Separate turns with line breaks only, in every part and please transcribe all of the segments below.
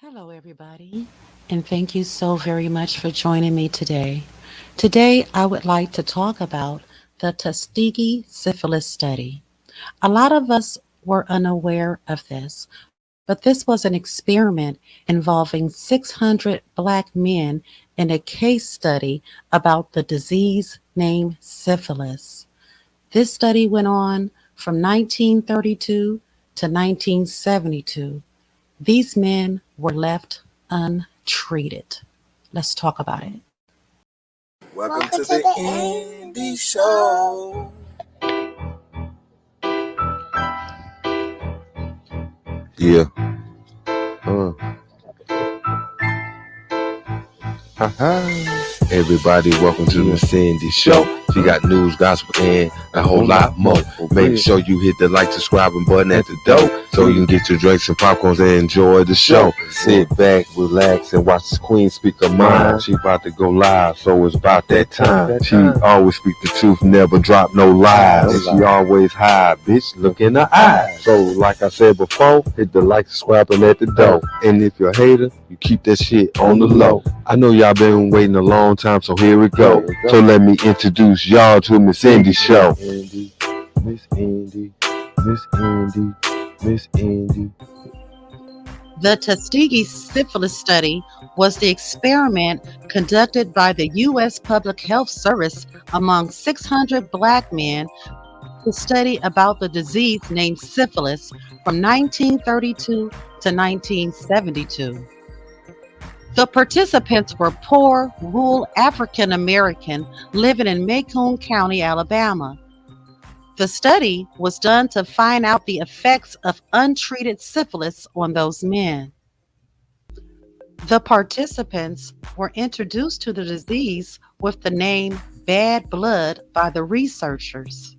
Hello, everybody, and thank you so very much for joining me today. Today, I would like to talk about the Tuskegee syphilis study. A lot of us were unaware of this, but this was an experiment involving 600 Black men in a case study about the disease named syphilis. This study went on from 1932 to 1972. These men were left untreated. Let's talk about it.
Welcome to the Indie Show.
Yeah. Uh. Ha-ha. Everybody, welcome to the Cindy Show. She got news, gospel, and a whole lot more. Make sure you hit the like, subscribing button at the door so you can get your drinks and popcorns and enjoy the show. Sit back, relax, and watch this queen speak her mind. She about to go live, so it's about that time. She always speak the truth, never drop no lies. And she always high, bitch, look in her eyes. So like I said before, hit the like, subscribing at the door. And if you're a hater, you keep that shit on the low. I know y'all been waiting a long time, so here we go. So let me introduce y'all to Miss Indy Show. Miss Indy, Miss Indy, Miss Indy.
The Tuskegee syphilis study was the experiment conducted by the U.S. Public Health Service among 600 Black men to study about the disease named syphilis from 1932 to 1972. The participants were poor, rural African American living in Macomb County, Alabama. The study was done to find out the effects of untreated syphilis on those men. The participants were introduced to the disease with the name bad blood by the researchers.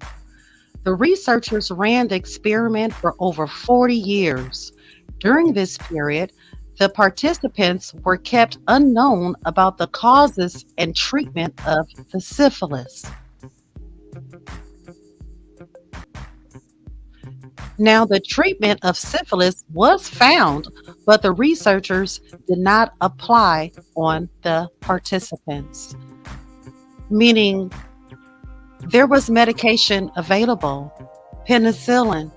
The researchers ran the experiment for over 40 years. During this period, the participants were kept unknown about the causes and treatment of the syphilis. Now, the treatment of syphilis was found, but the researchers did not apply on the participants, meaning there was medication available, penicillin.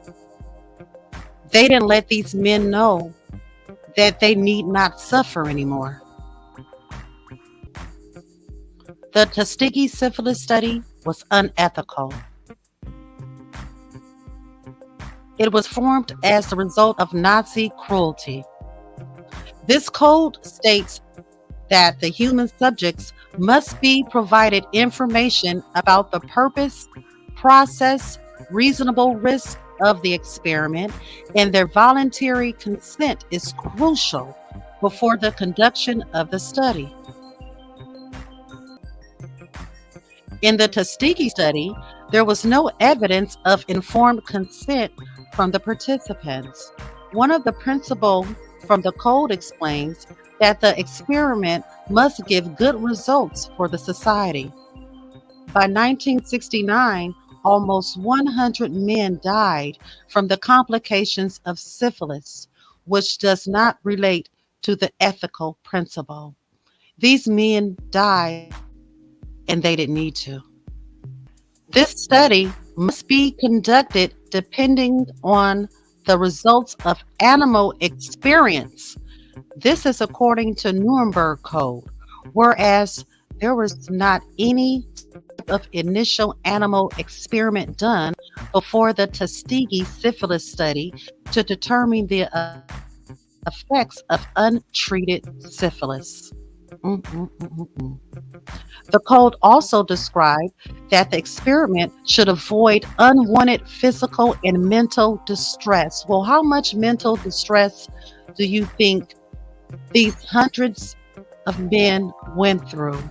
They didn't let these men know that they need not suffer anymore. The Tuskegee syphilis study was unethical. It was formed as the result of Nazi cruelty. This code states that the human subjects must be provided information about the purpose, process, reasonable risk of the experiment, and their voluntary consent is crucial before the conduction of the study. In the Tuskegee study, there was no evidence of informed consent from the participants. One of the principles from the code explains that the experiment must give good results for the society. By 1969, almost 100 men died from the complications of syphilis, which does not relate to the ethical principle. These men died and they didn't need to. This study must be conducted depending on the results of animal experience. This is according to Nuremberg Code, whereas there was not any type of initial animal experiment done before the Tuskegee syphilis study to determine the effects of untreated syphilis. The code also described that the experiment should avoid unwanted physical and mental distress. Well, how much mental distress do you think these hundreds of men went through?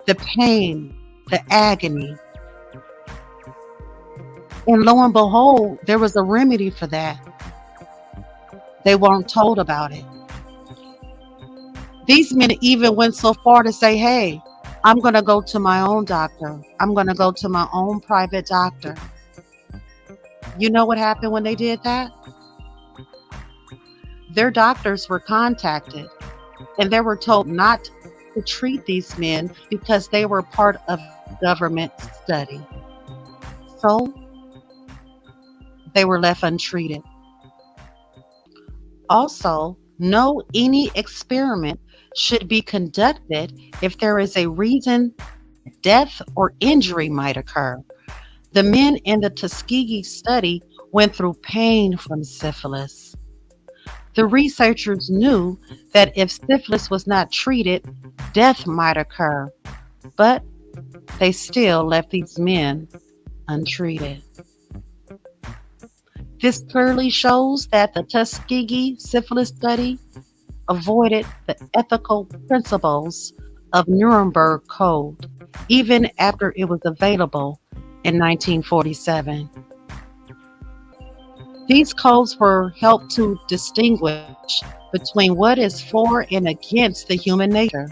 The pain, the agony. And lo and behold, there was a remedy for that. They weren't told about it. These men even went so far to say, hey, I'm going to go to my own doctor. I'm going to go to my own private doctor. You know what happened when they did that? Their doctors were contacted and they were told not to treat these men because they were part of a government study. So they were left untreated. Also, no any experiment should be conducted if there is a reason that death or injury might occur. The men in the Tuskegee study went through pain from syphilis. The researchers knew that if syphilis was not treated, death might occur, but they still left these men untreated. This clearly shows that the Tuskegee syphilis study avoided the ethical principles of Nuremberg Code, even after it was available in 1947. These codes were helped to distinguish between what is for and against the human nature.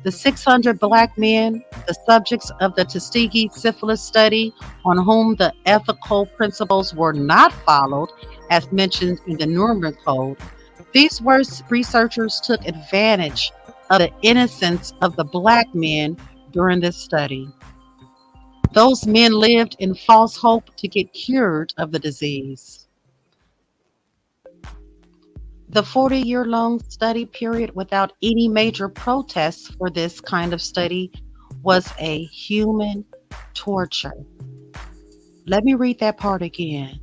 The 600 black men, the subjects of the Tuskegee syphilis study, on whom the ethical principles were not followed, as mentioned in the Nuremberg Code, these researchers took advantage of the innocence of the black men during this study. Those men lived in false hope to get cured of the disease. The 40-year-long study period without any major protests for this kind of study was a human torture. Let me read that part again.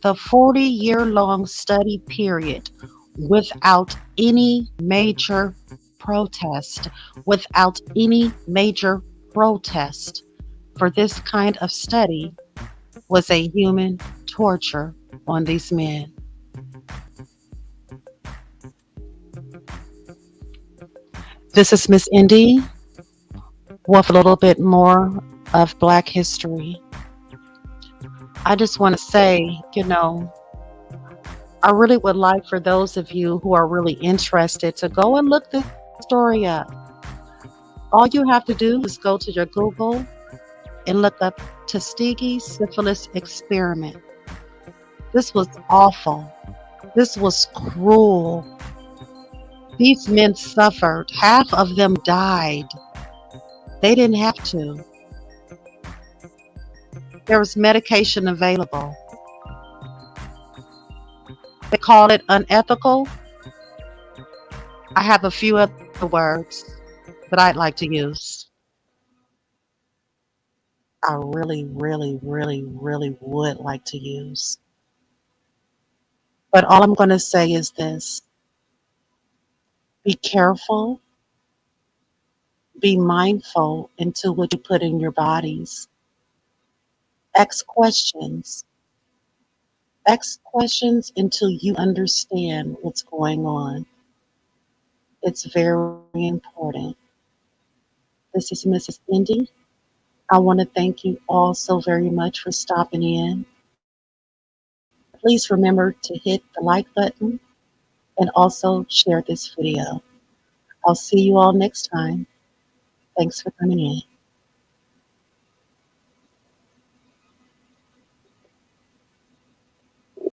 The 40-year-long study period without any major protest, without any major protest for this kind of study was a human torture on these men. This is Miss Indy with a little bit more of Black history. I just want to say, I really would like for those of you who are really interested to go and look this story up. All you have to do is go to your Google and look up Tuskegee Syphilis Experiment. This was awful. This was cruel. These men suffered. Half of them died. They didn't have to. There was medication available. They called it unethical. I have a few other words that I'd like to use. I really, really, really, really would like to use. But all I'm going to say is this: be careful, be mindful into what you put in your bodies. Ask questions. Ask questions until you understand what's going on. It's very important. This is Mrs. Indy. I want to thank you all so very much for stopping in. Please remember to hit the like button and also share this video. I'll see you all next time. Thanks for coming in.